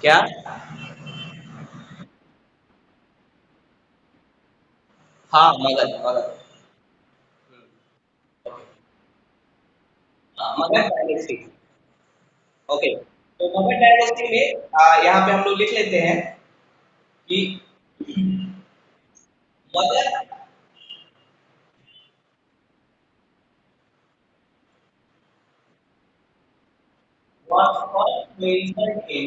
क्या? हाँ, Magadh Magadh. Okay. Magadh dynasty. Okay. तो मगध डायनेस्टी में यहाँ पे हम लोग लिख लेते हैं कि Magadh was first mentioned in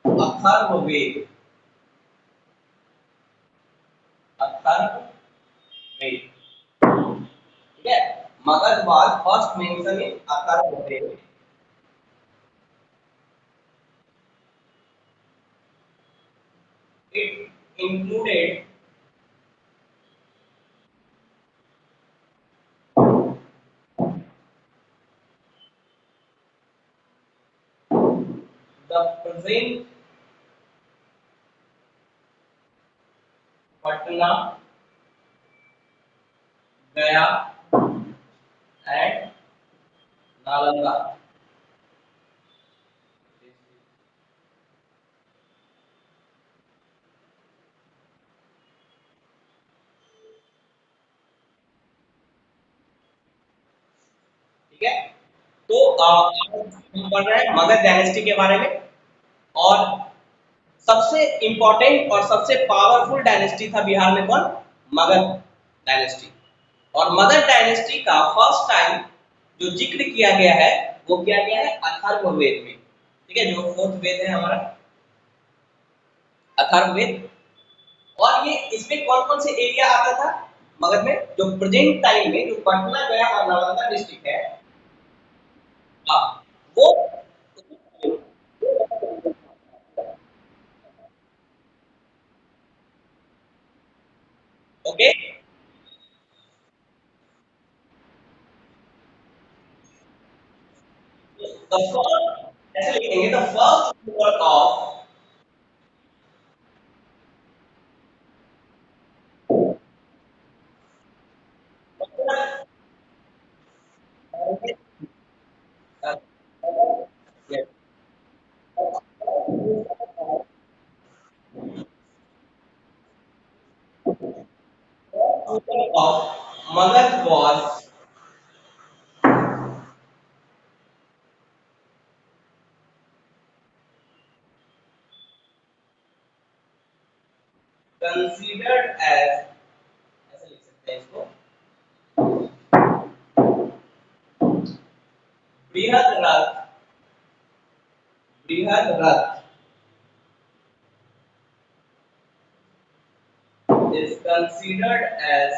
Atharvaveda. Atharvaveda, ठीक है। Magadh was first mentioned in Atharvaveda. It included the present Patna, Gaya and Nalanda। ठीक है। तो हम पढ़ रहे हैं मगध डायनेस्टी के बारे में। और सबसे इंपॉर्टेंट और सबसे पावरफुल डायनेस्टी था बिहार में कौन? मगध डायनेस्टी। और मगध डायनेस्टी का फर्स्ट टाइम जो जिक्र किया गया है वो किया गया है अथर्ववेद में। ठीक है, जो फोर्थ वेद है हमारा अथर्ववेद। और ये इसमें कौन कौन से एरिया आता था मगध में? जो प्रेजेंट टाइम में जो पटना, गया और नालंदा डिस्ट्रिक्ट है, हाँ, वो ओके। द फर्स्ट ऐसे लिखेंगे, the first ruler of Magad was considered as, ऐसे लिख सकते हैं इसको, बृहद रथ। बृहद रथ is considered as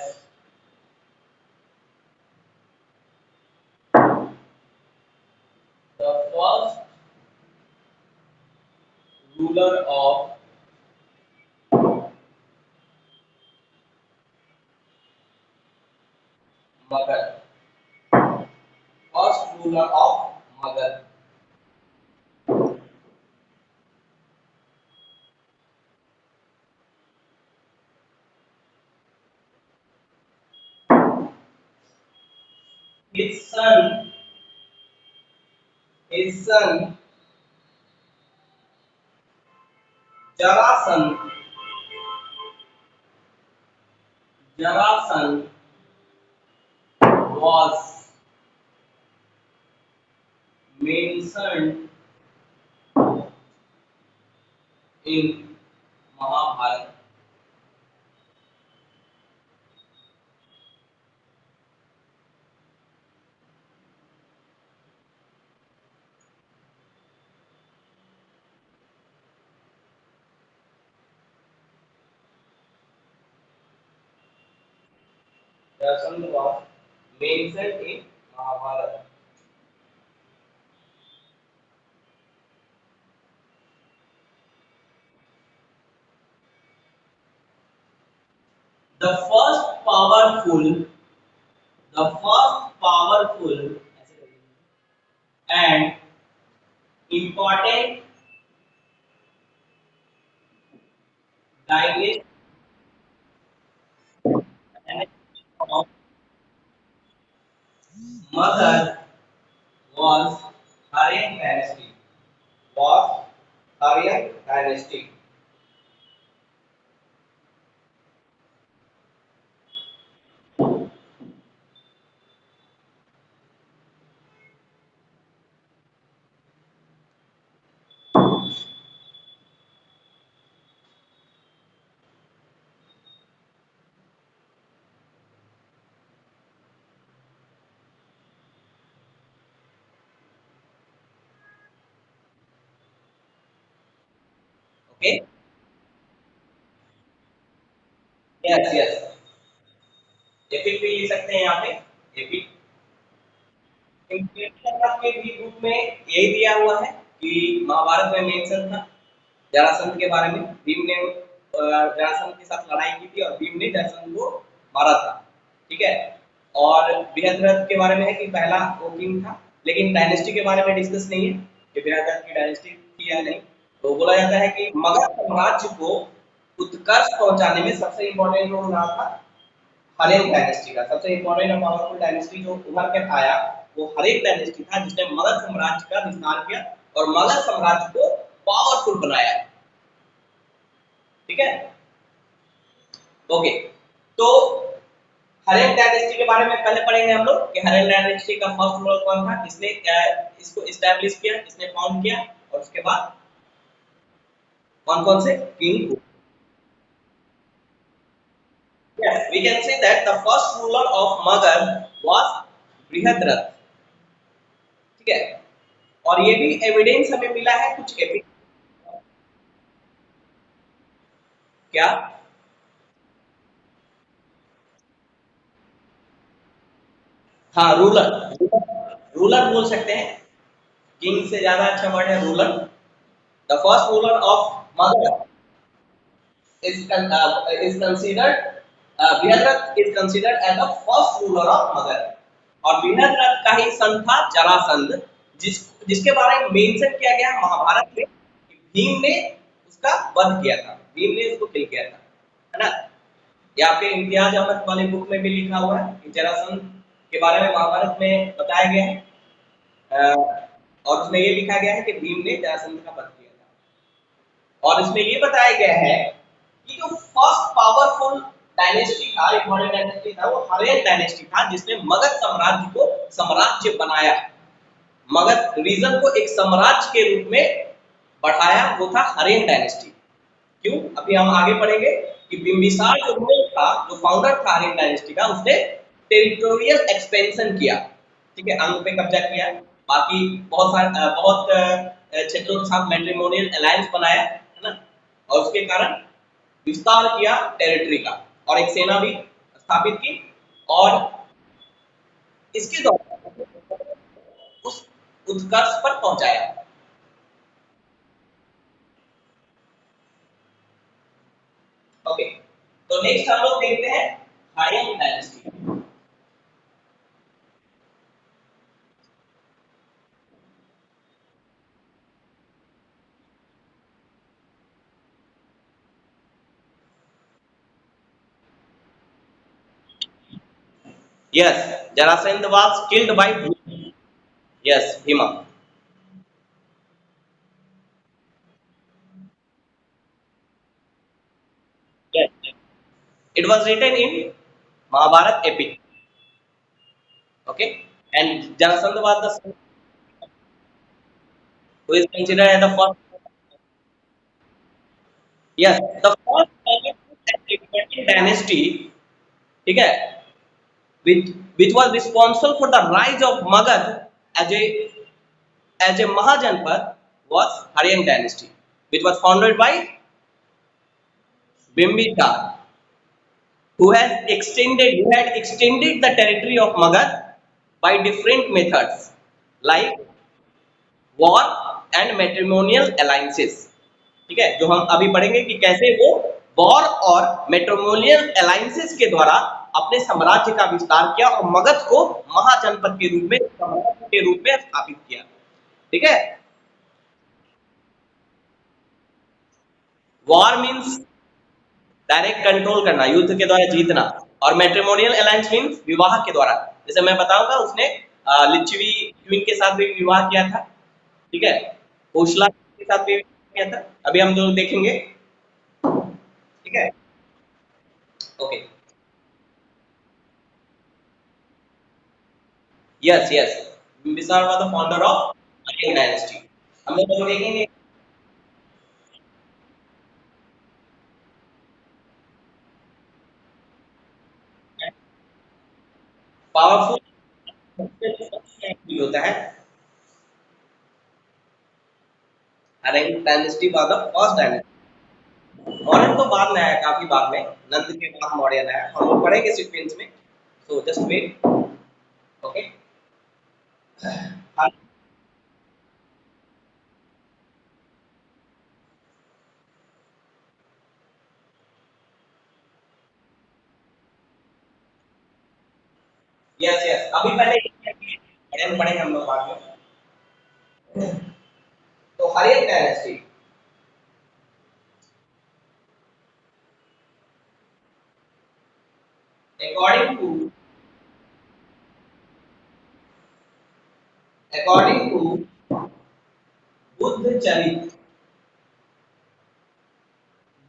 the first ruler of Magad, first ruler of Magad। his son his son Jarasan Jarasan was mentioned in Mahabharata। Jarasan was mentioned in Mahabharata। The first powerful the first powerful and important dynasty of mother was Aryan dynasty. Was Aryan dynasty. Okay. Yes, yes. Epic भी लिख सकते हैं यहाँ पे epic. के भी book में यही दिया हुआ है कि महाभारत में मेंशन था जरासंध के बारे में। भीम ने जरासंध के साथ लड़ाई की थी और भीम ने जरासंध को मारा था। ठीक है। और बृहद्रथ के बारे में है कि पहला वो किंग था, लेकिन डायनेस्टी के बारे में डिस्कस नहीं है कि बृहद्रथ की डायनेस्टी थी या नहीं। तो बोला जाता है कि मगध साम्राज्य को उत्कर्ष पहुंचाने में सबसे इंपॉर्टेंट रोल रहा था हरेन डायनेस्टी का। सबसे इंपॉर्टेंट और पावरफुल डायनेस्टी जो उभर कर आया वो हरेन डायनेस्टी था, जिसने मगध साम्राज्य का विस्तार किया और मगध साम्राज्य को पावरफुल बनाया। ठीक है। ओके। तो हरेन डायनेस्टी के बारे में पहले पढ़ेंगे हम लोग कि हरेन डायनेस्टी का फर्स्ट रूलर कौन था, किसने इसको एस्टैब्लिश किया, किसने फाउंड किया, और उसके बाद कौन कौन से king. Yes, we can say that the first ruler of Magadh was Brihadrath। ठीक है। और ये भी एविडेंस हमें मिला है कुछ एपिक। क्या? हाँ, रूलर। रूलर बोल सकते हैं, किंग से ज्यादा अच्छा वर्ड है ruler. The first ruler of Magadh is considered Brihadrath is considered as the first ruler of Magadh। और बृहद्रथ का ही सन था जरासंध, जिसके बारे में मेंशन किया गया महाभारत में कि भीम ने उसका वध किया था, भीम ने उसको किल किया था, है ना। ये आपके इम्तियाज अहमद वाले बुक में भी लिखा हुआ है कि जरासंध के बारे में महाभारत में बताया गया है। और उसमें ये लिखा गया है कि भीम ने जरासंध का वध किया था। और इसमें ये बताया गया है कि जो फर्स्ट पावरफुल डायनेस्टी था, एक मॉडर्न डायनेस्टी था, वो हरेन डायनेस्टी था, जिसने मगध साम्राज्य को साम्राज्य बनाया, मगध रीजन को एक साम्राज्य के रूप में बढ़ाया, वो था हरेन डायनेस्टी। क्यों? अभी हम आगे पढ़ेंगे कि बिंबिसार जो रूलर था, जो फाउंडर था हरेन डायनेस्टी का, उसने टेरिटोरियल एक्सपेंशन किया। ठीक है, अंग पे कब्जा किया, बाकी बहुत सारे बहुत क्षेत्रों के साथ मैट्रिमोनियल अलायंस बनाया, है ना। और उसके कारण विस्तार किया टेरिटरी का, और एक सेना भी स्थापित की, और इसके द्वारा उस उत्कर्ष पर पहुंचाया। ओके। तो नेक्स्ट हम लोग देखते हैं हायन dynasty. Yes, Jarasandha was killed by yes Bhima. Yes, it was written in Mahabharat epic. Okay, and Jarasandha was the son who is considered as the first. Yes, the first Tibetan dynasty. ठीक है, which was responsible for the rise of Magad as a Mahajanpad was Haryan dynasty, which was founded by Bimbisar, who had extended the territory of Magad by different methods like war and matrimonial alliances. ठीक है, जो हम अभी पढ़ेंगे कि कैसे वो war और मैट्रिमोनियल अलायंसेस के द्वारा अपने साम्राज्य का विस्तार किया और मगध को महाजनपद के रूप में, साम्राज्य के रूप में स्थापित किया। ठीक है। वॉर मीन्स डायरेक्ट कंट्रोल करना, युद्ध के द्वारा जीतना, और मैट्रिमोनियल अलायंस मीन्स विवाह के द्वारा। जैसे मैं बताऊंगा, उसने लिच्छवी क्वीन के साथ भी विवाह किया था, ठीक है, कोशला के साथ भी विवाह किया था, अभी हम दोनों देखेंगे, ठीक है, okay, yes yes, Bimbisara was the founder of Aryan dynasty, हम लोग देखेंगे, पावरफुल होता है, Aryan dynasty was the first dynasty, Mauryan तो बाद में आया, काफी बाद में, नंद के बाद मौर्यन आया, हम लोग पढ़ेंगे सीक्वेंस में, so just wait, okay, yes yes, अभी पहले पढ़ेंगे हम लोग बाद में, तो Aryan dynasty, according to according to Buddha Charita,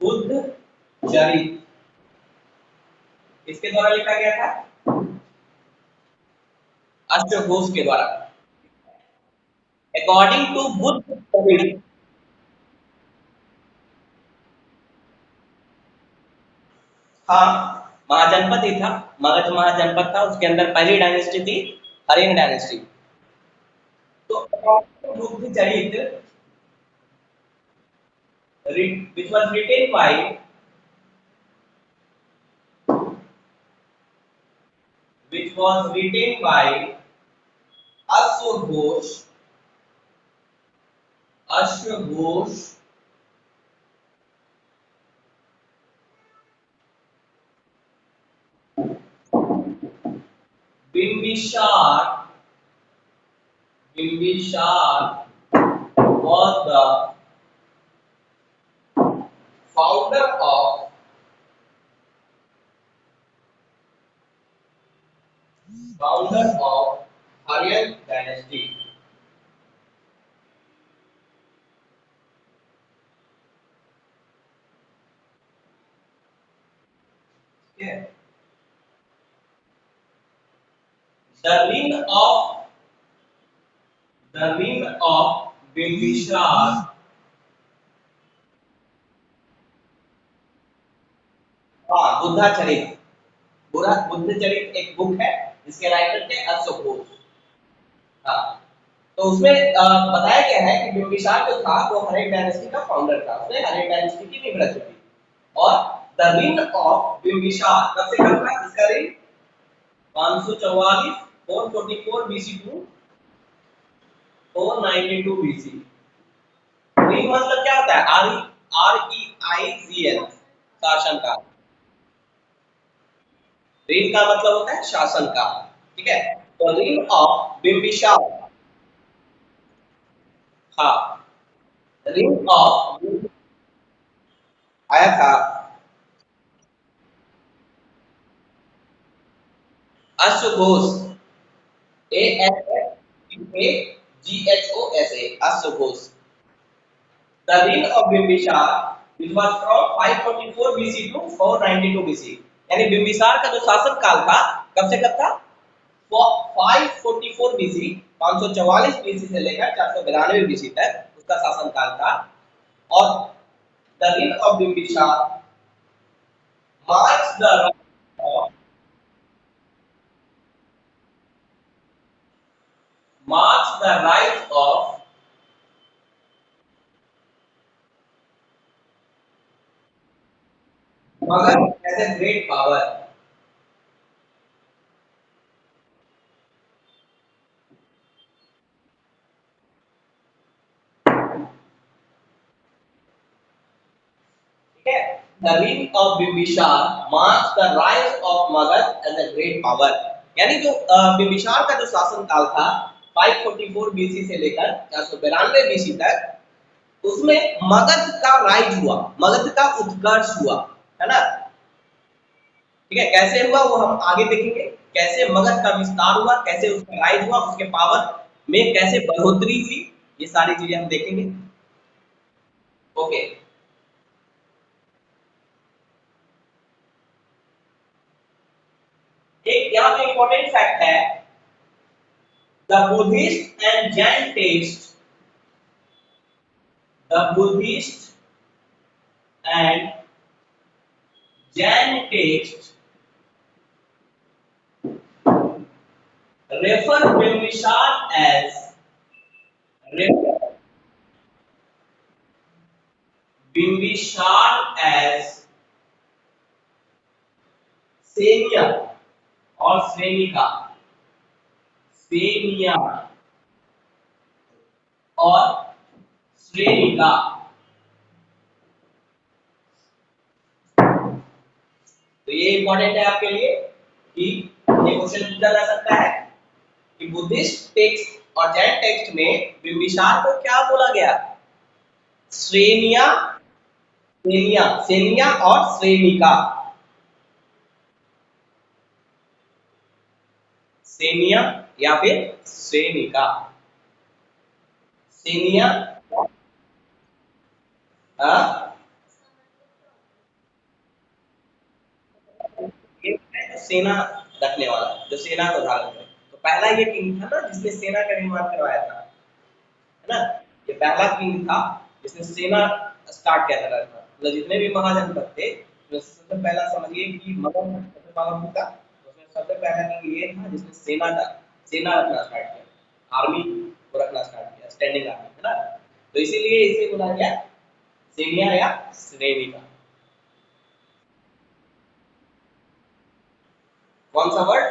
Buddha Charita इसके द्वारा लिखा गया था, अष्टघोष के द्वारा, अकॉर्डिंग टू बुद्ध चरित, हाँ, महाजनपद ही था, मगध महाजनपद था, उसके अंदर पहली डायनेस्टी थी हरियन डायनेस्टी, तो बुद्ध चरित which was written by which was written by अश्वघोष, अश्वघोष Bimbisara, Bimbisara was the founder of Aryan dynasty, yeah. The reign of Bimbisar, हाँ, बुद्धाचरित, बुद्धचरित एक बुक है जिसके राइटर थे अश्वघोष, हाँ, तो उसमें बताया गया है कि बिंबिसार जो था वो हर्यन डायनेस्टी का फाउंडर था, उसने हर्यन डायनेस्टी की नींव रखी थी, और द रिंग ऑफ बिंबिसार कब से कब था, इसका रिंग 544 444 बीसी टू 492 बीसी, रिंग मतलब क्या होता है, REIGN, शासन का, रिंग का मतलब होता है शासन का, ठीक है, तो रिंग ऑफ बिंबिसार, हाँ, रिंग ऑफ आया था अश्वघोष, ASHGHOSA, अश्वघोष, the ring of Bimbisara which was from 544 BC to 492 BC, यानी बिंबिसार का जो शासन काल था कब से कब था, 544 BC 544 BC से लेकर 492 BC तक उसका शासन काल था, और the ring of Bimbisara marks the rise of Magad as a great power, ठीक है, the reign of Bimbisar marks the rise of Magad as a great power, यानी जो बिंबिसार का जो शासन काल था 544 बीसी से लेकर 492 बीसी तक, उसमें मगध का राइज हुआ, मगध का उत्कर्ष हुआ, है ना, ठीक है, कैसे हुआ वो हम आगे देखेंगे, कैसे मगध का विस्तार हुआ, कैसे उसका राइज हुआ, उसके पावर में कैसे बढ़ोतरी हुई, ये सारी चीजें हम देखेंगे। ओके, एक यहाँ पे इंपॉर्टेंट फैक्ट है, the Buddhist and Jain text, the Buddhist and Jain text refer Bimbisar as refer Bimbisar as Xenia और श्रेणिका, सेनिया और श्रेणिका। तो ये इंपॉर्टेंट है आपके लिए कि ये क्वेश्चन पूछा जा सकता है कि बुद्धिस्ट टेक्स्ट और जैन टेक्स्ट में बिंबिसार को क्या बोला गया, श्रेणिया, सेनिया, सेनिया और श्रेणिका, सेनिया या फिर श्रेणिका, सेनिया, सेना रखने वाला, जो सेना को धारण करे। तो पहला ये किंग था ना जिसने सेना का निर्माण करवाया था, है ना, ये पहला किंग था जिसने सेना स्टार्ट किया था। मतलब जितने भी महाजनपद थे, तो सबसे पहला समझिए कि मगध सबसे पावरफुल था, उसमें सबसे पहला किंग ये था जिसने सेना रखना स्टार्ट किया, आर्मी को रखना स्टार्ट किया, स्टैंडिंग आर्मी, है ना। तो इसीलिए इसे बोला गया सेनिया या श्रेणिका। कौन सा वर्ड,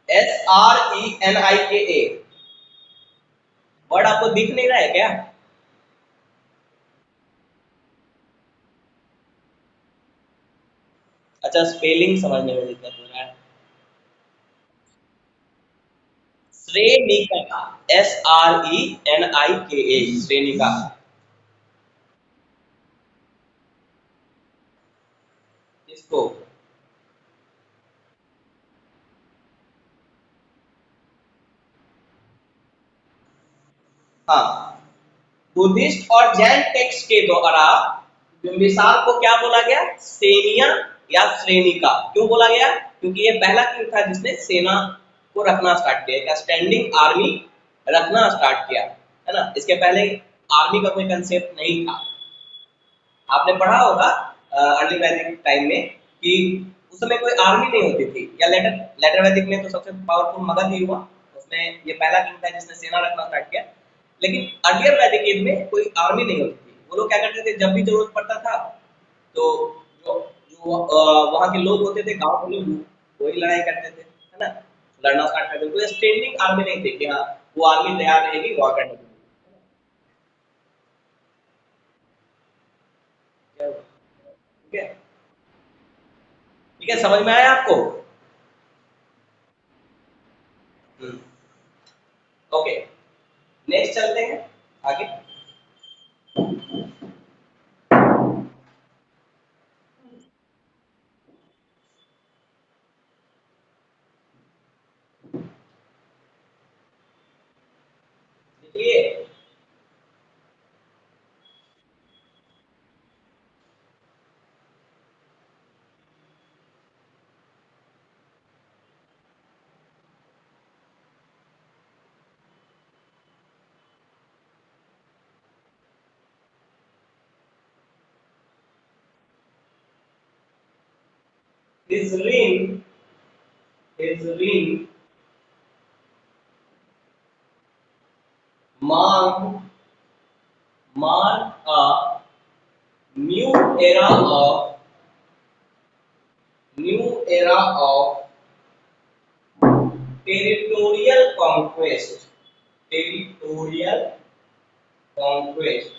SRENIKA, वर्ड आपको दिख नहीं रहा है क्या? अच्छा, स्पेलिंग समझने में दिक्कत हो रहा है। श्रेणिका, SRENIKA, श्रेणिका। इसको हाँ, बुद्धिस्ट और जैन टेक्स्ट के द्वारा बिंबिसार को क्या बोला गया, सेनिया या श्रेणिका। क्यों बोला गया? क्योंकि ये पहला किंग था जिसने सेना को रखना स्टार्ट किया, क्या स्टैंडिंग आर्मी रखना स्टार्ट किया, है ना। इसके पहले आर्मी का कोई कंसेप्ट नहीं था। आपने पढ़ा होगा अर्ली वैदिक टाइम में कि उस समय कोई आर्मी नहीं होती थी, या लेटर लेटर वैदिक में तो सबसे पावरफुल मगध ही हुआ, उसमें ये पहला किंग था जिसने सेना रखना स्टार्ट किया। लेकिन अर्लियर वैदिक एज में कोई आर्मी नहीं होती थी। वो लोग क्या करते थे, जब भी जरूरत पड़ता था तो जो जो वहाँ के लोग होते थे, गांव के लोग, वही लड़ाई करते थे, है ना, लड़ना स्टार्ट करते थे। कोई स्टैंडिंग आर्मी नहीं थी कि हाँ वो आर्मी तैयार रहेगी वॉर करने के लिए। ठीक है, ठीक है, समझ में आया आपको? ओके, नेक्स्ट चलते हैं आगे। देखिए, his reign marked a new era of territorial conquest. Territorial conquest.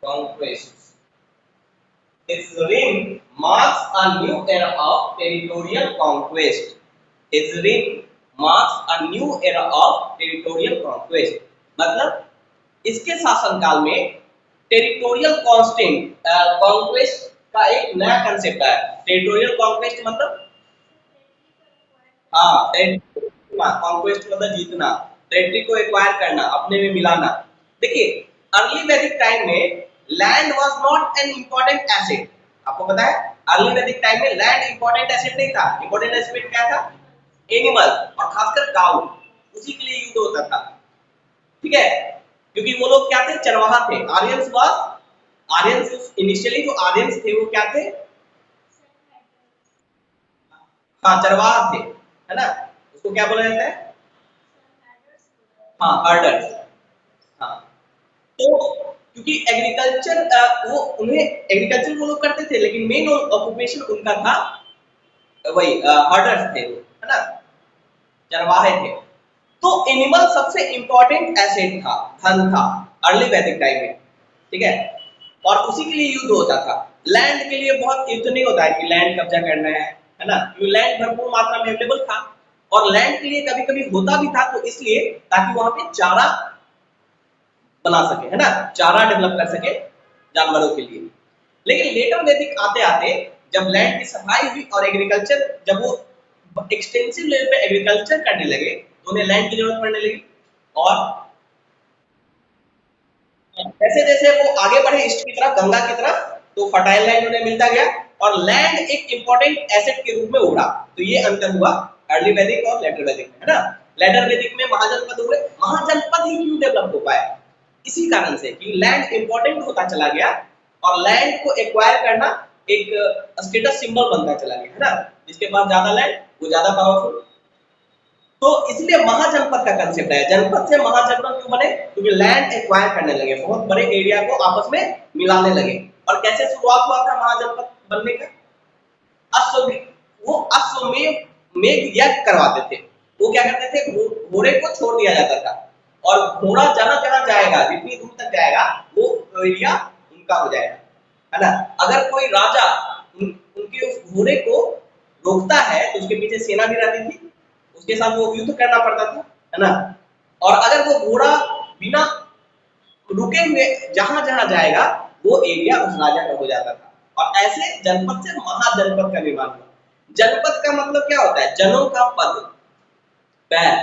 Conquest. His reign marks a new era of territorial conquest. His reign marks a new era of territorial conquest. मतलब इसके शासनकाल में territorial conquest का एक नया concept है। Territorial conquest मतलब, हाँ, कॉन्क्वेस्ट मतलब जीतना, टेरिटरी को एक्वायर करना, अपने में मिलाना। देखिए, अर्ली वैदिक टाइम में land was not an important asset. आपको पता है, अर्ली वैदिक टाइम में लैंड इंपॉर्टेंट एसेट नहीं था। इंपॉर्टेंट एसेट क्या था? एनिमल, और खासकर गांव, उसी के लिए युद्ध होता था। ठीक है, क्योंकि वो लोग क्या थे? चरवाहा थे। आर्यंस इनिशियली जो आर्यंस थे वो क्या थे? हाँ, चरवाहा थे, है ना। उसको क्या बोला जाता है? हाँ, हर्डर्स। हाँ, तो क्योंकि एग्रीकल्चर वो उन्हें एग्रीकल्चर वो लोग करते थे, लेकिन मेन ऑक्यूपेशन उनका था वही हर्डर्स थे वो, है ना, चरवाहे थे। तो एनिमल सबसे इंपॉर्टेंट एसेट था, धन था अर्ली वैदिक टाइम में। ठीक है, और उसी के लिए युद्ध होता था। लैंड के लिए बहुत युद्ध नहीं होता है कि लैंड कब्जा करना है ना, क्योंकि लैंड भरपूर मात्रा में अवेलेबल था। और लैंड के लिए कभी कभी होता भी था, तो इसलिए ताकि वहां पे चारा बना सके, है ना, चारा डेवलप कर सके जानवरों के लिए। लेकिन लेटर वैदिक आते आते जब लैंड की सफाई हुई और एग्रीकल्चर, जब वो एक्सटेंसिव लेवल पे एग्रीकल्चर करने लगे, तो उन्हें लैंड की जरूरत पड़ने लगी। और जैसे जैसे वो आगे बढ़े ईस्ट की तरफ, गंगा की तरफ, तो फर्टाइल लैंड उन्हें मिलता गया, और लैंड एक इंपॉर्टेंट एसेट के रूप में उभरा। तो ये अंतर हुआ अर्ली वैदिक और लेटर वैदिक में, है ना। लेटर वैदिक में महाजनपद हुए। महाजनपद ही क्यों डेवलप हो पाए? इसी कारण से कि लैंड इंपॉर्टेंट होता चला गया, और लैंड को एक्वायर करना एक स्टेटस सिंबल बनता चला गया, है ना। जिसके पास ज्यादा लैंड वो ज्यादा पावरफुल। तो इसलिए महाजनपद का कंसेप्ट है। जनपद से महाजनपद क्यों बने? क्योंकि लैंड एक्वायर करने लगे, बहुत बड़े एरिया को आपस में मिलाने लगे। और कैसे शुरुआत हुआ था महाजनपद बनने का? अश्वमेध, वो अश्वमेध मेघ यज्ञ करवाते थे। वो क्या करते थे? घोड़े को छोड़ दिया जाता था, और घोड़ा जहां जहां जाएगा, जितनी दूर तक जाएगा, वो एरिया उनका हो जाएगा, है ना। अगर कोई राजा उनके उस घोड़े को रोकता है, तो उसके पीछे सेना भी रहती थी, उसके साथ वो युद्ध करना पड़ता था, है ना। और अगर वो घोड़ा बिना रुके हुए जहां जहां जाएगा, वो एरिया उस राजा का हो जाता था। और ऐसे जनपद से महाजनपद का निर्माण हुआ। जनपद का मतलब क्या होता है? जनों का पद, पैर।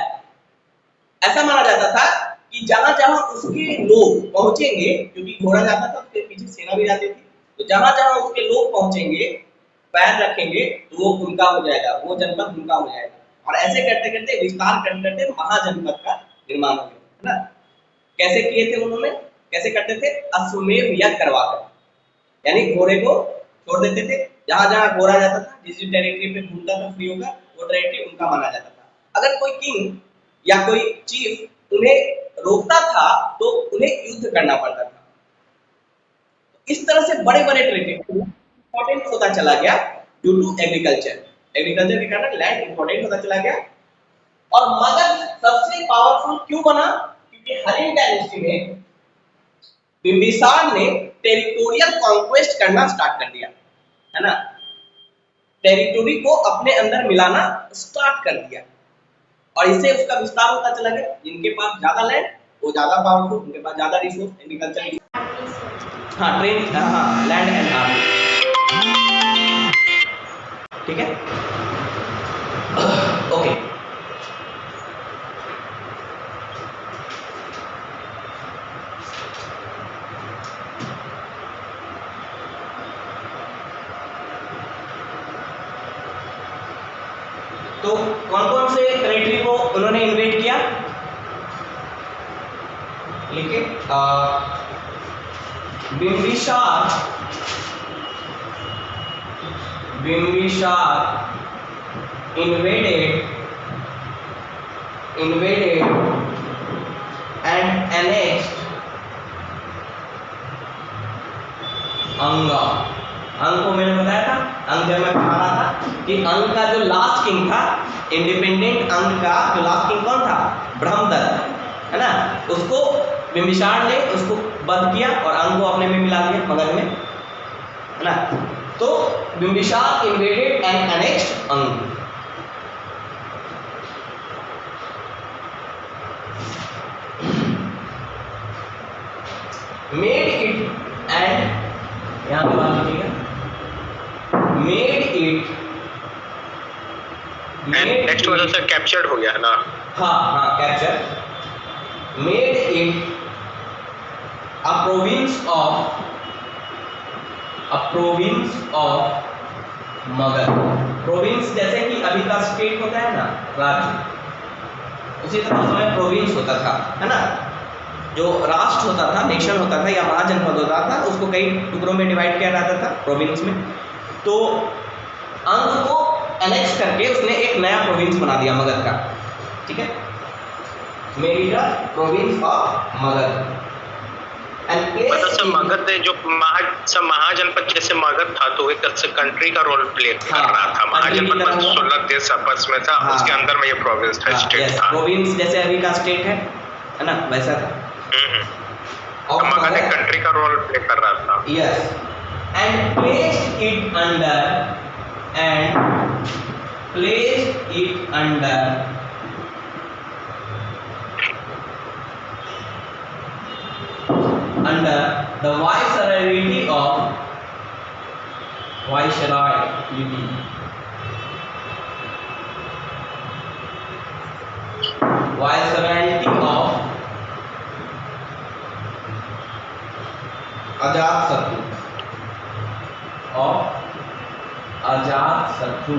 ऐसा माना जाता था कि जहां जहां उसके लोग पहुंचेंगे, क्योंकि घोड़ा जाता था, उसके पीछे सेना भी जाती थी, तो जहां जहां उसके लोग पहुंचेंगे, पैर रखेंगे, तो वो उनका हो जाएगा, वो जनपद उनका हो जाएगा। और ऐसे करते करते विस्तार करते करते महाजनपद का निर्माण हो गया, है ना। कैसे किए थे उन्होंने? कैसे करते थे? अश्वमेध यज्ञ करवाकर, यानी घोड़े को छोड़ देते थे, जहां जहां घोड़ा जाता था, जिस टेरिटरी पे घूमता था फ्री होकर, वो टेरिटरी उनका माना जाता था। अगर कोई किंग या कोई चीफ उन्हें रोकता था, तो उन्हें युद्ध करना पड़ता था। इस तरह से बड़े बड़े टेरिटरी इंपॉर्टेंट होता चला गया ड्यू टू एग्रीकल्चर। एग्रीकल्चर के कारण लैंड इंपॉर्टेंट होता चला गया। और मगध सबसे पावरफुल क्यों बना? क्योंकि हरिन डायनेस्टी में बिंबिसार ने टेरिटोरियल कॉन्क्वेस्ट करना स्टार्ट कर दिया, है ना। टेरिटोरी को अपने अंदर मिलाना स्टार्ट कर दिया, और इससे उसका विस्तार होता चला गया। जिनके पास ज्यादा लैंड वो ज्यादा पावरफुल, उनके पास ज्यादा रिसोर्स, एग्रीकल्चर। हाँ, ट्रेन, हाँ, लैंड एंड आर्मी। ठीक है, ओके। तो कौन कौन से टेरिटरी को उन्होंने इन्वेट किया? लिखे, बिंबिसार invaded and annexed अंगा। अंग को मैंने बताया था, अंग जब मैं पढ़ा रहा था कि अंग का जो लास्ट किंग था, इंडिपेंडेंट अंग का जो लास्ट किंग कौन था? ब्रह्मदत्त, है ना। उसको बिंबिसार ने उसको बंद किया और अंग को अपने में मिला दिया, मगध में, है ना। तो बिंबिसार इन्वेडेड एंड एनेक्स्ड अंग। मेड इट एंड, यहां पे बात कीजिएगा, मेड इट नेक्स्ट वाला सर कैप्चर्ड हो गया है ना? हाँ capture, made it a province of Magadh. Province जैसे कि अभी का स्टेट होता है ना, राज्य, उसी तरह उस समय प्रोविंस होता था, है ना, जो राष्ट्र होता था, नेशन होता था या महाजनपद होता था, उसको कई टुकड़ों में डिवाइड किया जाता था प्रोविंस में। तो अंग को एनेक्स करके उसने एक नया प्रोविंस बना दिया मगध का, ठीक है, made it a province of Magadh. मतलब सब मगध जो महाजनपद जैसे मगध था तो एक कंट्री का रोल प्ले कर रहा था। महाजनपद में 16 देश आपस में था, उसके अंदर में ये प्रोविंस था, स्टेट था। प्रोविंस जैसे अभी का स्टेट है ना, वैसा था। और मगध एक कंट्री का रोल प्ले कर रहा था। Yes, and placed it under the viceroyalty of Ajatashatru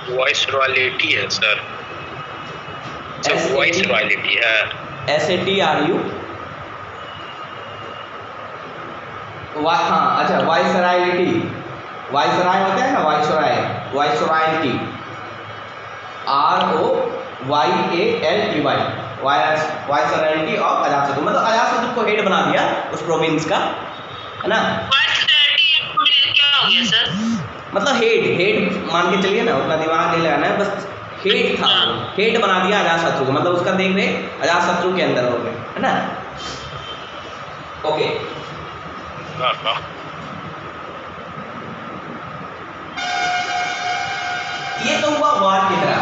voice royalty है सर, वॉइस रॉयलिटी है, SATRU। हाँ अच्छा, वाइसरायलिटी, वाइसराय होता है ना, वाइसरायलिटी, ROYALTY, वाइसरायलिटी ऑफ अजातशत्रु। मतलब अजातशत्रु को हेड बना दिया उस प्रोविंस का, है ना। क्या हो गया सर? मतलब हेड मान के चलिए ना, उतना दिमाग नहीं लगाना है, बस हेड था, हेड बना दिया अजातशत्रु को, मतलब उसका देख रहे अजातशत्रु के अंदर हो गए, है ना। ओके, ये तो हुआ वॉर की तरह।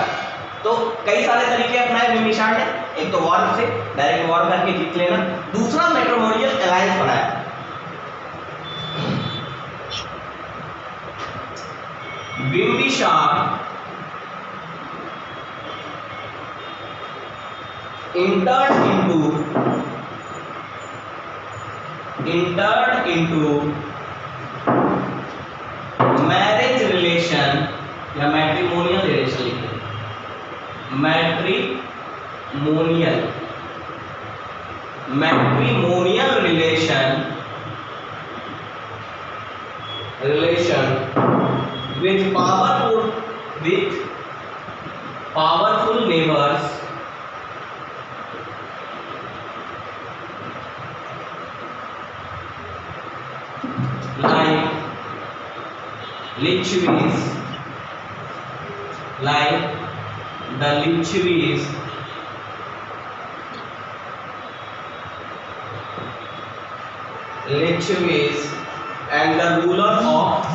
तो कई सारे तरीके अपनाए बिंबिसार ने। एक तो वॉर से डायरेक्ट वॉर करके जीत लेना, दूसरा मैट्रिमोनियल अलायंस बनाया। Bimbisara entered into marriage relation या मैट्रिमोनियल रिलेशन लिखे, matrimonial relation with powerful neighbors like Lichvis, and the ruler of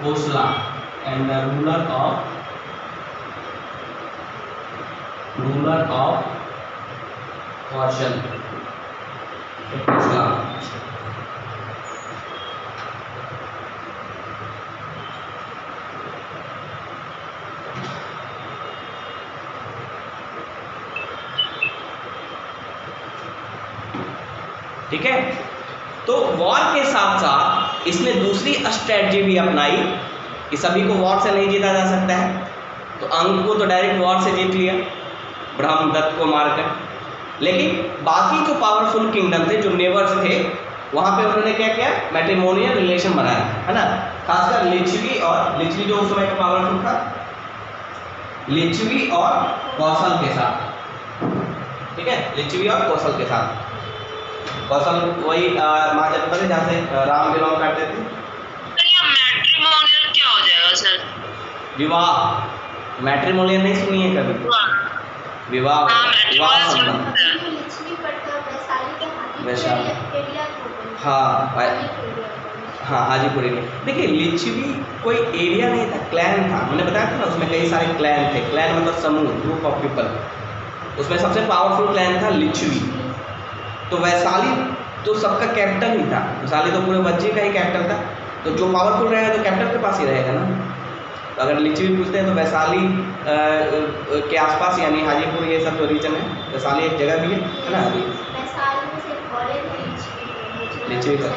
Kosala, Kaushal, Kosala। ठीक है, तो वॉर के साथ साथ इसने दूसरी स्ट्रेटजी भी अपनाई कि सभी को वॉर से नहीं जीता जा सकता है। तो अंग को तो डायरेक्ट वॉर से जीत लिया ब्रह्मदत्त को मारकर, लेकिन बाकी जो पावरफुल किंगडम थे, जो नेबर्स थे, वहाँ पे उन्होंने क्या किया, मैट्रिमोनियल रिलेशन बनाया, है ना। खासकर लिच्छवी जो उस समय का पावरफुल था, लिच्छवी और कौशल के साथ, ठीक है, लिच्छवी और कौशल के साथ। कौशल वही महाजनपद है जहाँ से राम बिलोंग करते थे। मैट्रिमोनियल क्या हो जाएगा सर? विवाह, मैट्रिमोनियल नहीं सुनी है कभी? विवाह, विवाह संबंध। हाँ हाँ हाजीपुर एरिया। देखिए लिच्छवी कोई एरिया नहीं था, क्लैन था। मैंने बताया था ना उसमें कई सारे क्लैन थे। क्लैन मतलब समूह, ग्रुप ऑफ पीपल। उसमें सबसे पावरफुल क्लैन था लिच्छवी। तो वैशाली तो सबका कैपिटल ही था, वैशाली तो पूरे वज्जी का ही कैपिटल था। तो जो पावरफुल रहेगा तो कैपिटल के पास ही रहेगा ना। तो अगर लिच्छवी पूछते हैं तो वैशाली के आसपास यानी हाजीपुर ये सब जो रीजन है, वैशाली एक जगह भी है ना। लिच्छवी का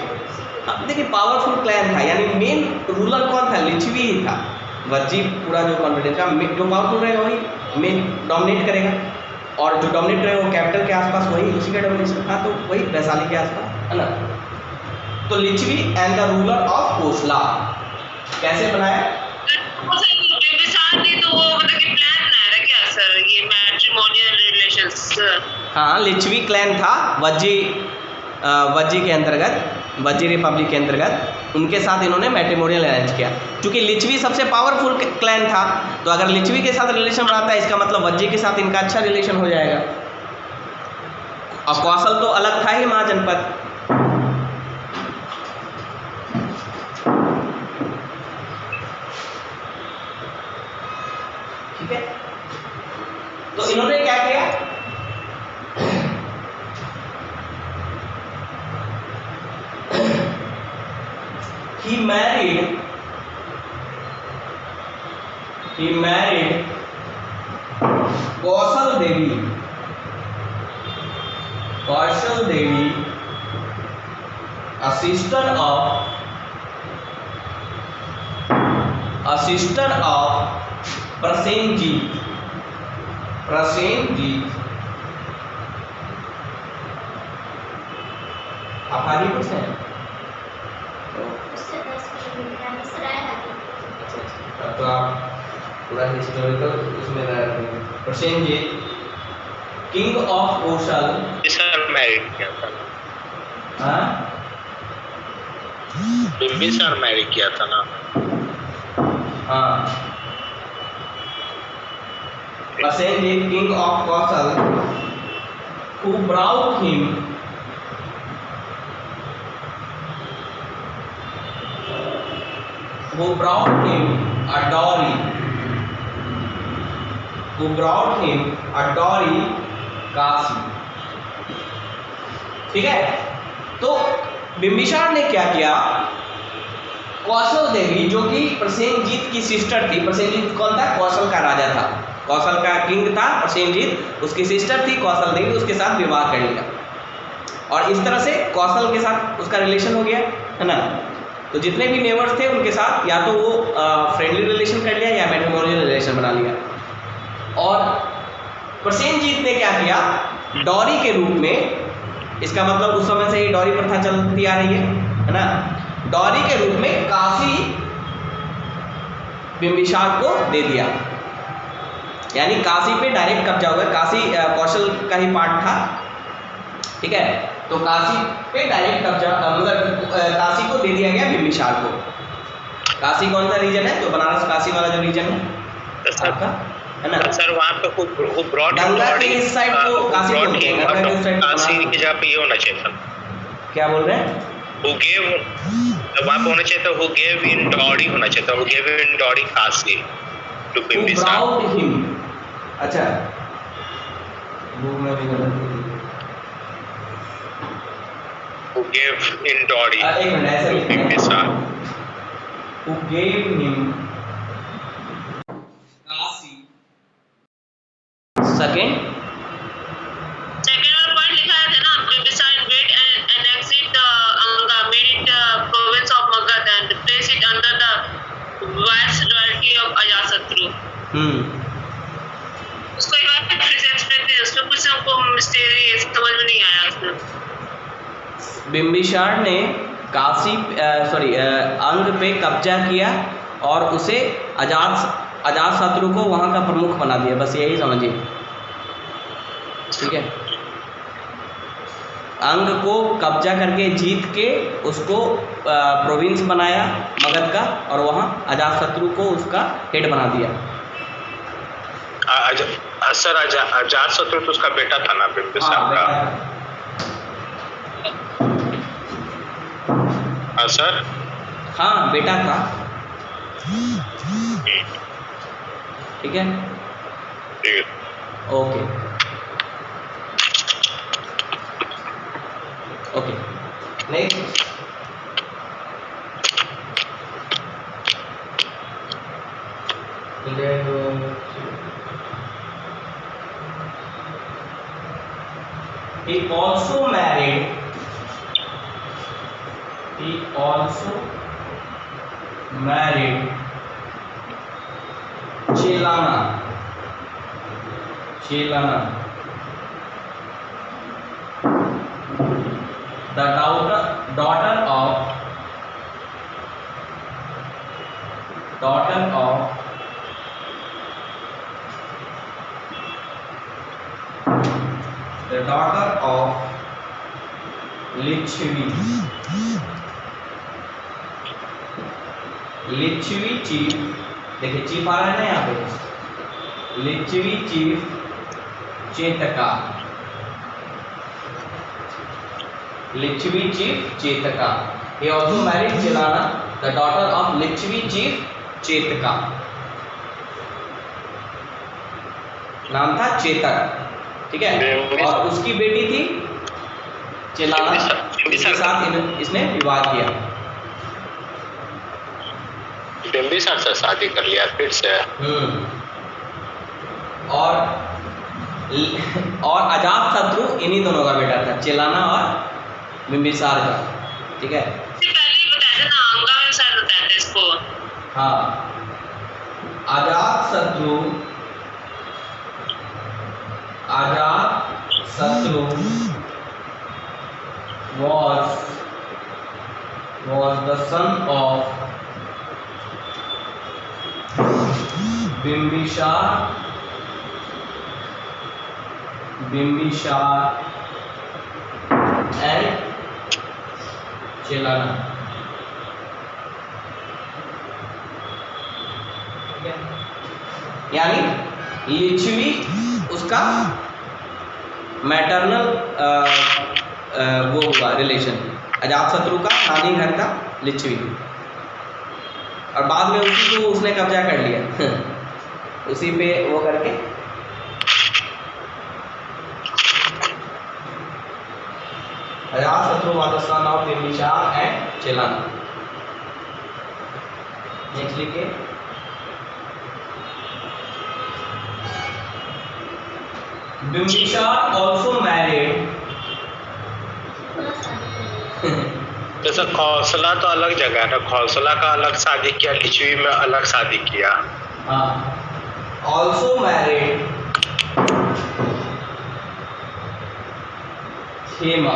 हाँ, देखिए पावरफुल क्लैन था, यानी मेन रूलर कौन था, लिच्छवी ही था। वज्जी पूरा जो कॉन्फिडेंस का जो पावरफुल रहेगा वही मेन डोमिनेट करेगा, और जो डोमिनेट रहेगा वो कैपिटल के आसपास वही उसी का डोमिनेशन था, तो वही वैशाली के आसपास है ना। तो Lichchhavi and the ruler of Kosala कैसे बनाया? बिंबिसार ने तो वो मतलब कि प्लान बनाया था क्या सर, ये मैट्रिमोनियल रिलेशंस? हाँ लिच्छवी क्लैन था वज्जी के अंतर्गत, वज्जी रिपब्लिक के अंतर्गत। उनके साथ इन्होंने मैट्रिमोनियल अरेंज किया। क्योंकि लिच्छवी सबसे पावरफुल क्लैन था, तो अगर लिच्छवी के साथ रिलेशन बनाता है इसका मतलब वज्जी के साथ इनका अच्छा रिलेशन हो जाएगा। और कौशल तो अलग था ही महाजनपद। ठीक है, तो इन्होंने क्या किया, he married Kaushal Devi, a sister of Prasenjit. आप हाजीपुर से हैं? तो आप पूरा हिस्टोरिकल उसमें रह रहे हैं। Prasenjit king of Kaushal sir married किया था। हाँ बिंबिसार मैरिड किया था ना। हाँ Prasenjit king of Kosal who brought him a dowry Kashi. ठीक है, तो बिंबिसार ने क्या किया, कौशल देवी जो कि प्रसेनजीत की सिस्टर थी। प्रसेनजीत कौन था? कौशल का राजा था, कौशल का किंग था प्रसेनजीत, उसकी सिस्टर थी कौशल देवी, उसके साथ विवाह कर लिया। और इस तरह से कौशल के साथ उसका रिलेशन हो गया है ना। तो जितने भी नेबर्स थे उनके साथ या तो वो फ्रेंडली रिलेशन कर लिया या मैट्रिमोनियल रिलेशन बना लिया। और प्रसेनजीत ने क्या किया, डॉरी के रूप में, इसका मतलब उस समय से ही डॉरी प्रथा चलती आ रही है ना। डॉरी के रूप में काशी बिंबिसार को दे दिया, यानी काशी पे डायरेक्ट कब्जा हो गया। काशी कौशल का ही पार्ट था, ठीक है। तो काशी पे डायरेक्ट कब्जा मतलब काशी को दे दिया गया बिंबिसार को। काशी कौन सा रीजन है? तो बनारस काशी वाला जो रीजन है आपका, है ना सर। वहाँ पे वो ब्रॉड गंगा के इस साइड को काशी बोलते हैं, गंगा के उस साइड काशी की जगह पे ये होना चाहिए था। क्या बोल रहे हैं? Who gave वहाँ पे होना चाहिए था, who gave in dowry होना चाहिए था, who gave in dowry Kashi to Bimbisara. Who brought him, अच्छा वो मैं भी गलत बोल दिया। Who gave in dowry एक मिनट ऐसे to Bimbisara. Who gave him Kashi. Second और पॉइंट लिखा है ना, Bimbisara invade and annex the Anga, made it province of Magad and place it under the viceroyalty of Ajatasattu। उसको एक बार फिर से एक्सप्लेन कीजिए, उसमें कुछ हमको मिस्टेरी समझ में नहीं आया उसमें। बिंबिसार ने काशी अंग पे कब्जा किया और उसे अजातशत्रु को वहाँ का प्रमुख बना दिया, बस यही समझिए, ठीक है। अंग को कब्जा करके जीत के उसको प्रोविंस बनाया मगध का, और वहाँ अजातशत्रु को उसका हेड बना दिया। सर अजातशत्रु तो उसका बेटा था ना बिंबिसार का। हाँ सर। हाँ बेटा था। ठीक है, ठीक है। Okay okay. Next, he also married Chelana, the daughter of Lichchhavi chief, देखिए चीफ आ रहा है ना यहाँ पे, Lichchhavi chief Chetaka, Lichchhavi chief Chetaka. He also married Chelana, the daughter of Lichchhavi chief Chetaka. नाम था चेतक, ठीक है। और उसकी बेटी थी चेलाना, जिसके साथ इसने विवाह किया। बिंबिसार से शादी कर लिया फिर से। और अजात शत्रु इन्हीं दोनों का बेटा था, चेलाना और बिंबिसार का, ठीक है। पहले ही बताया था ना, अंगा में सर बताया था इसको। हाँ, अजात शत्रु was the son of Bimbisar and Chelana, ठीक है। यानी लिच्छवी उसका मैटरनल वो हुआ रिलेशन, अजातशत्रु का नानी घर का लिच्छवी, और बाद में उसी को उसने कब्जा कर लिया उसी पे वो करके। Ajatashatru was the son of Bimbisar and Chelana। Next लिखिए, Bimbisar also married जैसा खौसला तो अलग जगह है ना, खौसला का अलग शादी किया, लिच्छवी में अलग शादी किया। हाँ, also married Chema,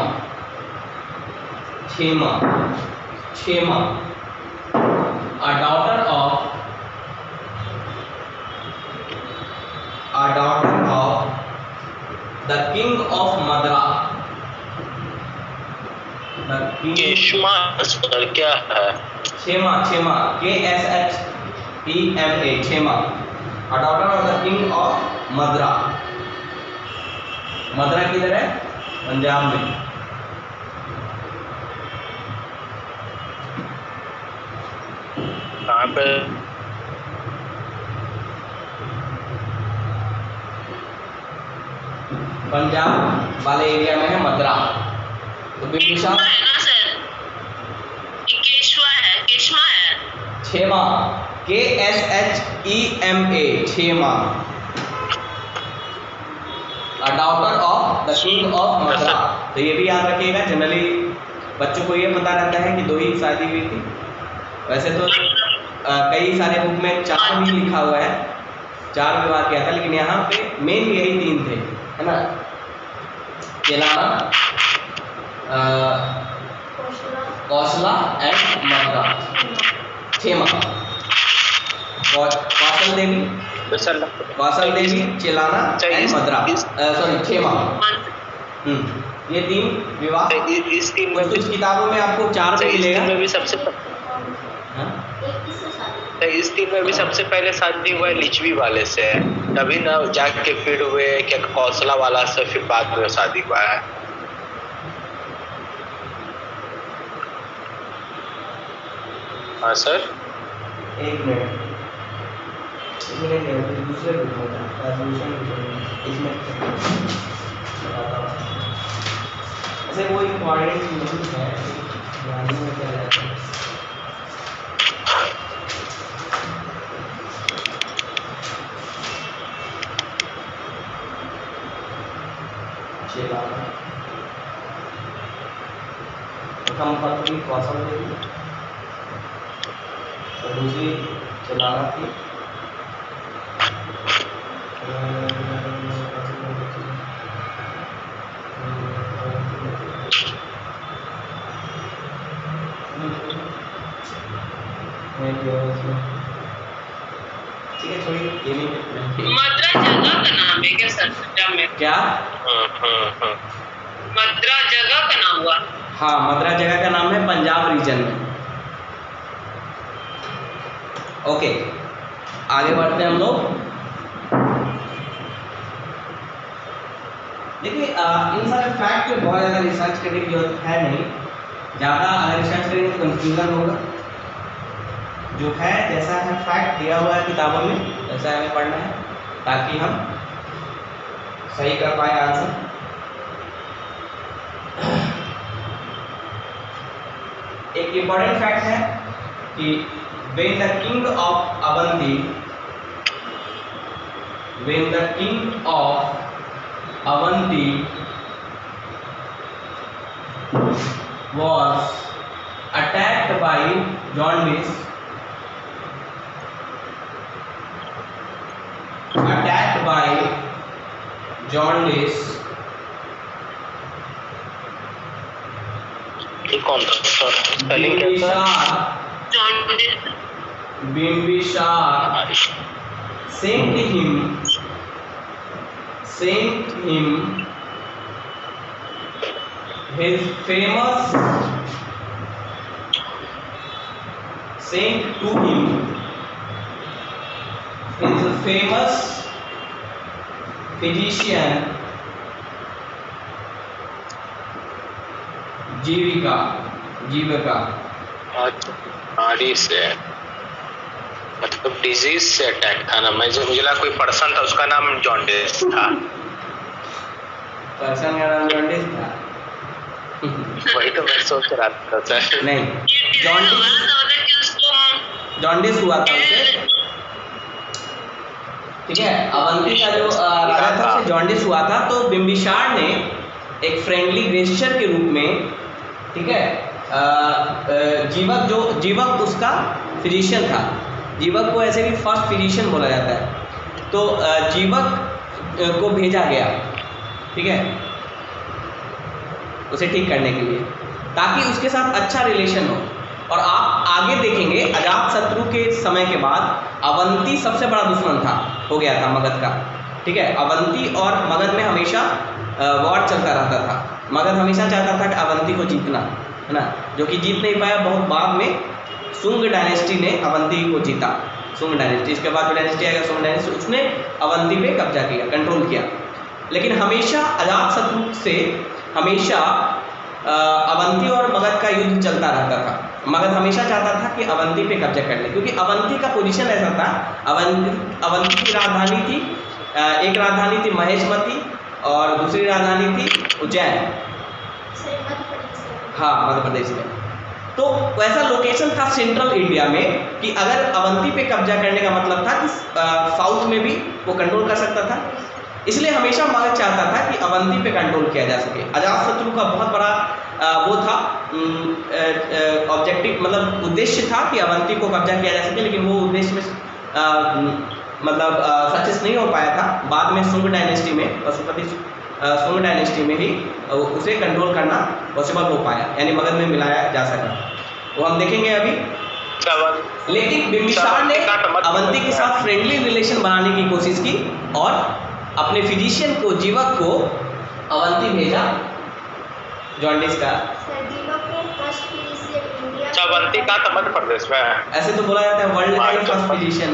a daughter of the king of Madra। केशमा क्या है? Chema, KSHEMA, Chema, a daughter of the king of Madra। मदरा किधर है? पंजाब में। कहाँ पे? पंजाब वाले एरिया में है मदरा। तो बिंबिसार है ना सर, केशवा है, केशमा है, छेमा, KSHEMA, छेमा, a daughter of the king of मदरा। तो ये भी याद रखिएगा, जनरली बच्चों को ये पता रहता है कि 2 ही शादी हुई थी, वैसे तो कई सारे बुक में 4 भी लिखा हुआ है, 4 विवाह किया था, लेकिन यहाँ पे मेन यही 3 थे, है ना। Chelana, Kaushala and Madra, Khema, Kaushal Devi, Chelana and Madra, sorry Khema. ये 3 विवाह इस टीम में कुछ किताबों में आपको 4 भी मिलेगा। इस टीम में भी सबसे पहले शादी हुआ है लिच्छवी वाले से, तभी ना जाके फिर हुए क्या कौशला वाला से, फिर बाद में शादी हुआ है। हाँ सर। एक मिनट, इसमें नहीं है, कुछ दूसरे बुक में था, रेजोल्यूशन इसमें बताता हूँ। ऐसे वो इम्पॉर्टेंट नहीं है, जानने में क्या जाता है। कंपनी कौशल देवी और दूसरी चलाना थी ठीक है, थोड़ी मद्रा जगह का नाम है क्या सर? पंजाब में क्या? मद्रा जगह का नाम हुआ? हाँ, मद्रा जगह का नाम है पंजाब रीजन में। ओके, आगे बढ़ते हैं हम लोग। देखिए इन सारे फैक्ट पे बहुत ज़्यादा रिसर्च करने की जरूरत है नहीं, ज़्यादा अगर रिसर्च करेंगे तो कंफ्यूजन होगा। जो है जैसा है फैक्ट दिया हुआ है किताबों में, वैसा हमें पढ़ना है ताकि हम सही कर पाए आंसर। एक इम्पॉर्टेंट फैक्ट है कि when the king of Avanti was attacked by jaundice, ये कौन था सर? स्पेलिंग क्या था? Bimbishar sent him his famous physician जीविका बीमारी से मतलब डिजीज से अटैक था ना। मुझे लगा कोई पर्सन था उसका नाम जॉन्डिस था। पर्सन का नाम जॉन्डिस था? वही तो मैं सोच रहा था सर। नहीं, जॉन्डिस हुआ था उसे, ठीक है। अवंती का जो राजा था उसे जॉन्डिस हुआ था, तो बिंबिसार ने एक फ्रेंडली गेस्चर के रूप में, ठीक है, जीवक उसका फिजिशियन था। जीवक को ऐसे भी फर्स्ट फिजिशियन बोला जाता है, तो जीवक को भेजा गया, ठीक है, उसे ठीक करने के लिए, ताकि उसके साथ अच्छा रिलेशन हो। और आप आगे देखेंगे अजातशत्रु के समय के बाद अवंती सबसे बड़ा दुश्मन हो गया था मगध का, ठीक है। अवंती और मगध में हमेशा वॉर चलता रहता था। मगध हमेशा चाहता था कि अवंती को जीतना, है ना, जो कि जीत नहीं पाया। बहुत बाद में सुंग डायनेस्टी ने अवंती को जीता। सुंग डायनेस्टी, इसके बाद जो डायनेस्टी आएगा सुंग डायनेस्टी, उसने अवंती पे कब्जा किया, कंट्रोल किया। लेकिन हमेशा अजातशत्रु से हमेशा अवंती और मगध का युद्ध चलता रहता था। मगध हमेशा चाहता था कि अवंती पे कब्जा कर ले, क्योंकि अवंती का पोजीशन ऐसा था। अवंती की राजधानी थी, एक राजधानी थी महेशमती और दूसरी राजधानी थी उज्जैन, हाँ, मध्य प्रदेश में। तो वैसा लोकेशन था सेंट्रल इंडिया में कि अगर अवंती पे कब्जा करने का मतलब था कि साउथ में भी वो कंट्रोल कर सकता था। इसलिए हमेशा मगध चाहता था कि अवंती पे कंट्रोल किया जा सके। अजातशत्रु का बहुत बड़ा वो था ऑब्जेक्टिव, मतलब उद्देश्य था कि अवंती को कब्जा किया जा सके, लेकिन वो उद्देश्य में सक्सेस नहीं हो पाया था। बाद में सुंग डायनेस्टी में, पशुपति सुंग डायनेस्टी में ही उसे कंट्रोल करना पॉसिबल हो पाया, यानी मगध में मिलाया जा सका। वो हम देखेंगे अभी। लेकिन बिंबिसार ने अवंती के साथ फ्रेंडली रिलेशन बनाने की कोशिश की और अपने फिजिशियन को, जीवक को अवंती भेजा जॉन्डिस का। अवंती का तो मध्य प्रदेश में है, ऐसे तो बोला जाता है वर्ल्ड का फर्स्ट फिजिशियन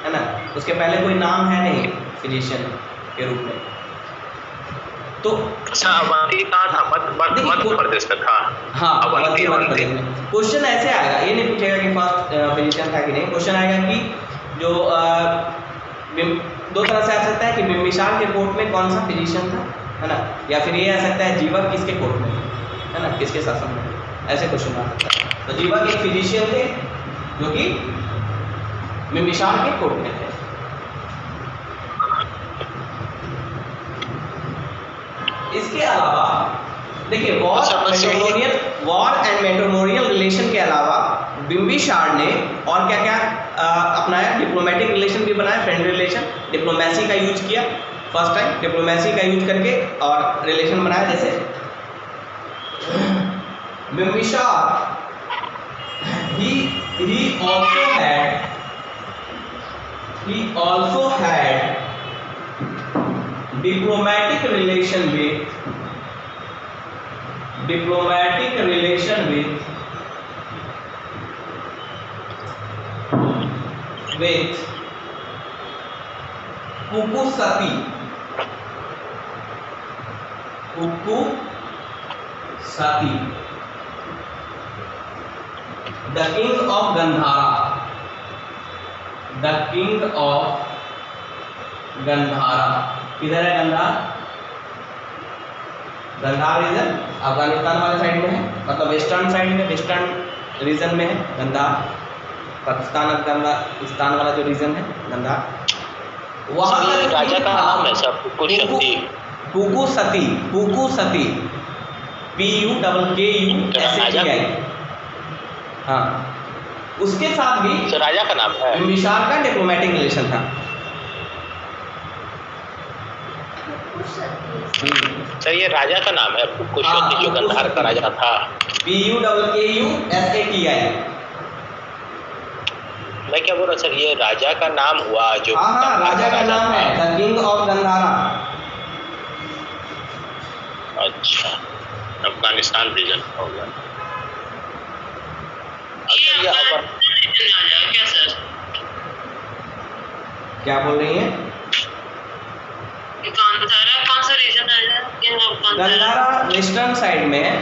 है ना, उसके पहले कोई नाम है नहीं फिजिशियन के रूप में। तो अच्छा अवंती कहाँ था? मध्य प्रदेश में था। हाँ, अवंती अवंती। क्वेश्चन ऐसे आएगा, ये नहीं पूछेगा कि फर्स्ट पोजीशन था कि नहीं। क्वेश्चन आएगा कि जो दो तरह से आ सकता है कि बिम्बिसार के कोर्ट में कौन सा पोजीशन था, है ना, या फिर ये आ सकता है जीवक किसके कोर्ट में, है ना, किसके शासन में, ऐसे क्वेश्चन आ सकता है। तो जीवक एक फिजिशियन थे जो कि बिम्बिसार के कोर्ट में थे। इसके अलावा देखिए वॉर एंड मैट्रिमोनियल रिलेशन के अलावा बिम्बिसार ने और क्या क्या अपनाया, डिप्लोमेटिक रिलेशन भी बनाया, फ्रेंड रिलेशन, डिप्लोमेसी का यूज किया, फर्स्ट टाइम डिप्लोमेसी का यूज करके और रिलेशन बनाया। जैसे Bimbisara he also had diplomatic relation with Pupusati, the king of Gandhara, किधर है गंधार? गंधार रीजन अफगानिस्तान वाले साइड में है, मतलब वेस्टर्न साइड में, वेस्टर्न रीजन में है गंधार। पाकिस्तान अफगानिस्तान वाला जो रीजन है गंधार, वहां का राजा का नाम है सब पुकुसती, PUKKUSATI। हाँ, उसके साथ भी राजा का नाम है, बिम्बिसार का डिप्लोमेटिक रिलेशन था। सर ये राजा का नाम है पुकुसती, जो गंधार का राजा था। PUKKUSATI। मैं क्या बोल रहा सर, ये राजा का नाम हुआ जो हाँ राजा का नाम है, द किंग ऑफ गंधारा। अच्छा, अफगानिस्तान रीजन हो गया। क्या सर? क्या बोल रही हैं? गंधारा कौन सा रीजन है? गंधारा वेस्टर्न साइड में है,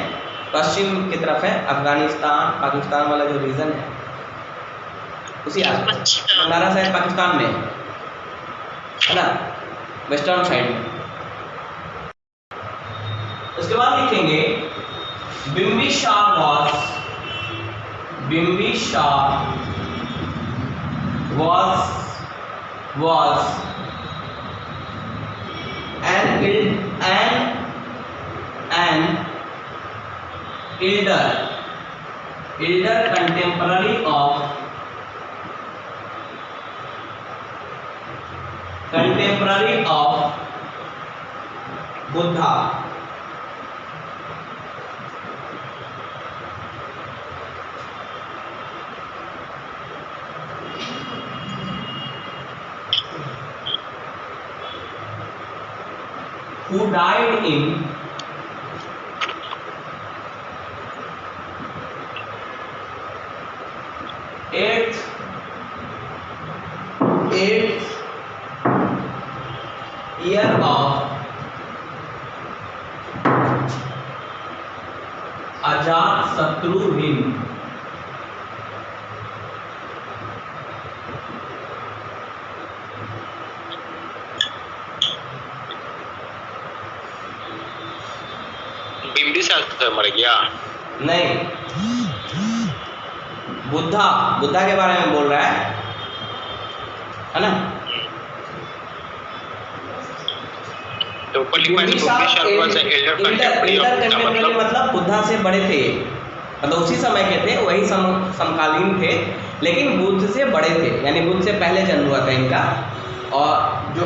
पश्चिम की तरफ है, अफगानिस्तान पाकिस्तान वाला जो रीजन है उसी आसपास। गंधारा शायद पाकिस्तान में है ना, वेस्टर्न साइड में। उसके बाद लिखेंगे Bimbisara was an elder contemporary of Buddha, who died in 8th year of Ajatashatru reign। Bimbisara मर गया? नहीं, बुद्धा के बारे में बोल रहा है ना। तो मतलब बुद्धा से बड़े थे, मतलब उसी समय के थे, वही समकालीन थे, लेकिन बुद्ध से बड़े थे, यानी बुद्ध से पहले जन्म हुआ था इनका। और जो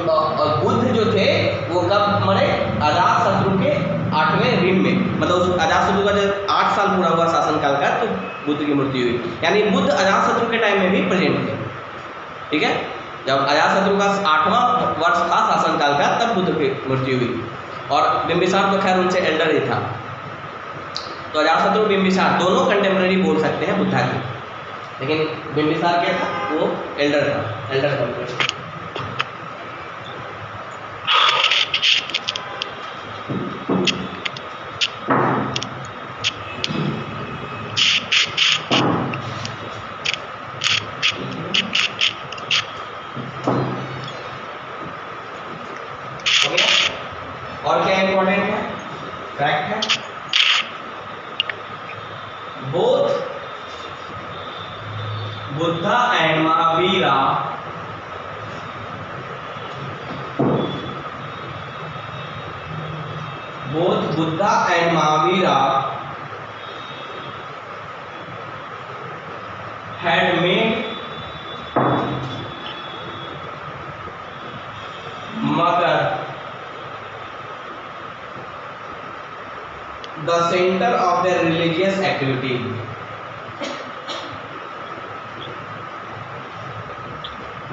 बुद्ध जो थे वो कब मरे? अजातशत्रु के 8वें ऋण में, मतलब उस अजातशत्रु का जब 8 साल पूरा हुआ शासनकाल का तो बुद्ध की मृत्यु हुई। यानी बुद्ध अजातशत्रु के टाइम में भी प्रेजेंट थे, ठीक है। जब अजातशत्रु का 8वां वर्ष था शासनकाल का तब बुद्ध की मृत्यु हुई। और बिम्बिसार तो खैर उनसे एल्डर ही था। तो अजातशत्रु बिम्बिसार दोनों कंटेम्प्रेरी बोल सकते हैं बुद्धा के, लेकिन बिम्बिसार क्या था? वो एल्डर था, Elder contemporary. Buddha and Mahavira both Buddha and Mahavira had made Magadha the center of their religious activity.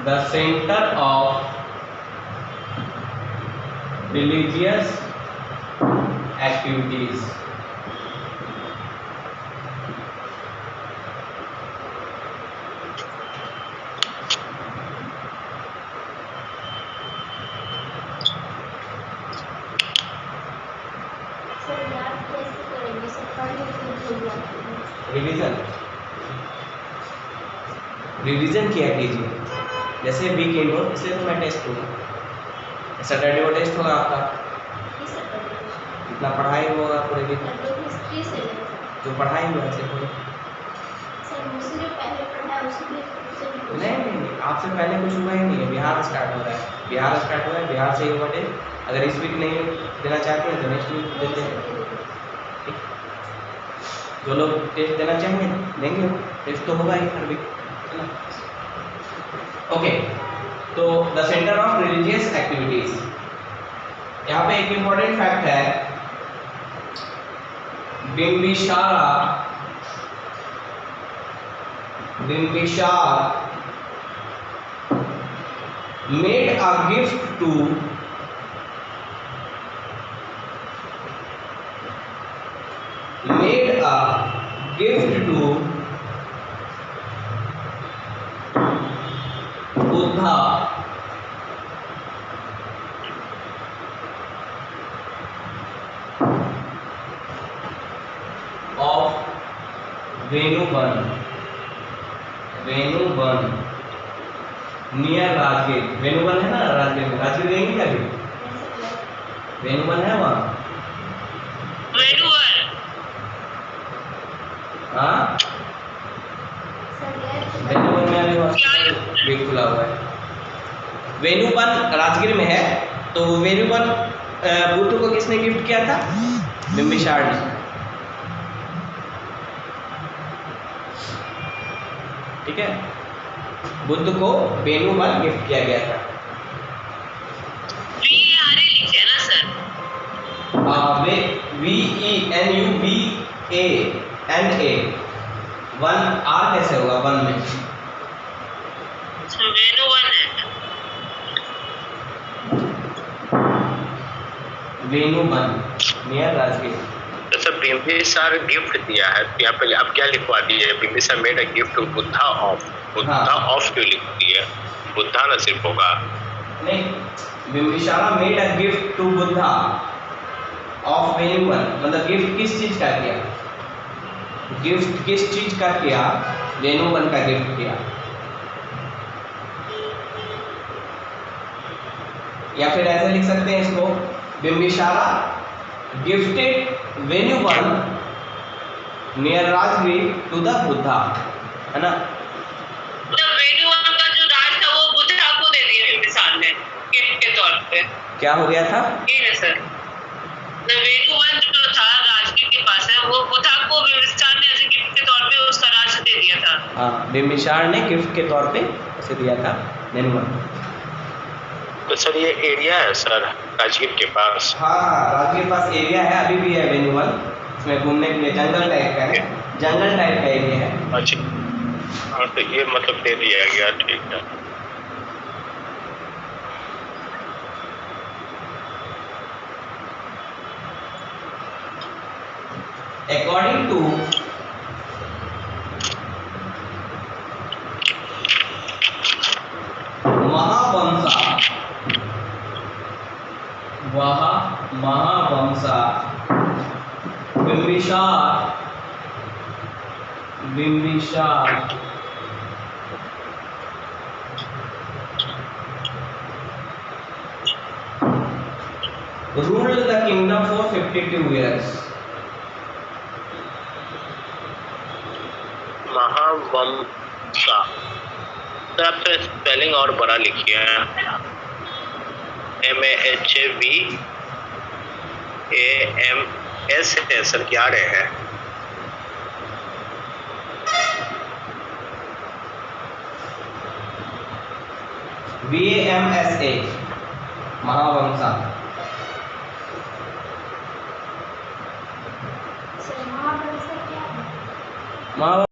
The center of religious activities. Revision किया कीजिए, जैसे वीकेंड हो इसलिए तो मैं टेस्ट दूंगा। सैटरडे को टेस्ट होगा आपका, इतना पढ़ाई होगा पूरे दिन जो पढ़ाई हुआ से पूरे। नहीं, आपसे पहले कुछ हुआ ही नहीं है, बिहार स्टार्ट हो रहा है, बिहार स्टार्ट हो रहा है, बिहार से ही हुआ टेस्ट। अगर इस वीक नहीं देना चाहते हैं तो नेक्स्ट वीक देते हैं। जो लोग टेस्ट देना चाहेंगे देंगे, टेस्ट तो होगा ही हर वीक, है ना। ओके, तो the centre of religious activities, यहाँ पे एक इम्पोर्टेंट फैक्ट है, Bimbisara made a gift to Buddha of Venuban near Rajgir. Venuvan है ना राजगीर में, राजगीर गएंगे क्या अभी? वेनुवन है वहाँ, हाँ वेनुवन में अभी वीक खुला हुआ है। वेनुवन राजगीर में है, तो वेनुवन बुद्ध को किसने गिफ्ट किया था? बिंबिसार ने, ठीक है। बुद्ध को वेनुवन गिफ्ट किया गया था। लिखे ना सर, VENUBANA, वन आर कैसे होगा वन में? वेनुवन है, वेनुवन नियर राजगीर। तो बिंबिसार गिफ्ट दिया है, यहाँ पे आप क्या लिखवा दिए? Bimbisara made a gift to Buddha of, Buddha of क्यों लिख दिए? बुद्धा न सिर्फ होगा नहीं, Bimbisara made a gift to Buddha of Venuvan, मतलब गिफ्ट किस चीज का किया? गिफ्ट किस चीज का किया? वेनुवन का गिफ्ट किया। या फिर ऐसे लिख सकते हैं इसको, Bimbisara gifted Venuvan near Rajgir to the Buddha, है ना। वेनुवन का जो राज था वो बुद्धा को दे दिया बिंबिसार ने गिफ्ट के तौर पे। क्या हो गया था? ये ना सर, वेनुवन जो था राजगीर के पास है, वो बुद्धा को बिंबिसार ने एज गिफ्ट के तौर पे उसका राज दे दिया था। हाँ, बिंबिसार ने गिफ्ट के तौर पे उसे दिया था वेनुवन। तो सर ये एरिया है सर राजगीर के पास? हाँ, राजगीर के पास एरिया है, अभी भी है वेनुवन, उसमें घूमने के लिए जंगल टाइप का है, जंगल टाइप का एरिया है। अच्छा, हाँ तो ये मतलब दे दिया गया, ठीक है। According to Mahavamsa Bimbisara ruled the kingdom for 52 years. Mahavamsa. Sir आप तो स्पेलिंग और बड़ा लिखिए, MAHVAMS है सर, क्या रहे हैं? VAMSA महावंशा। सर महावंशा क्या है? महा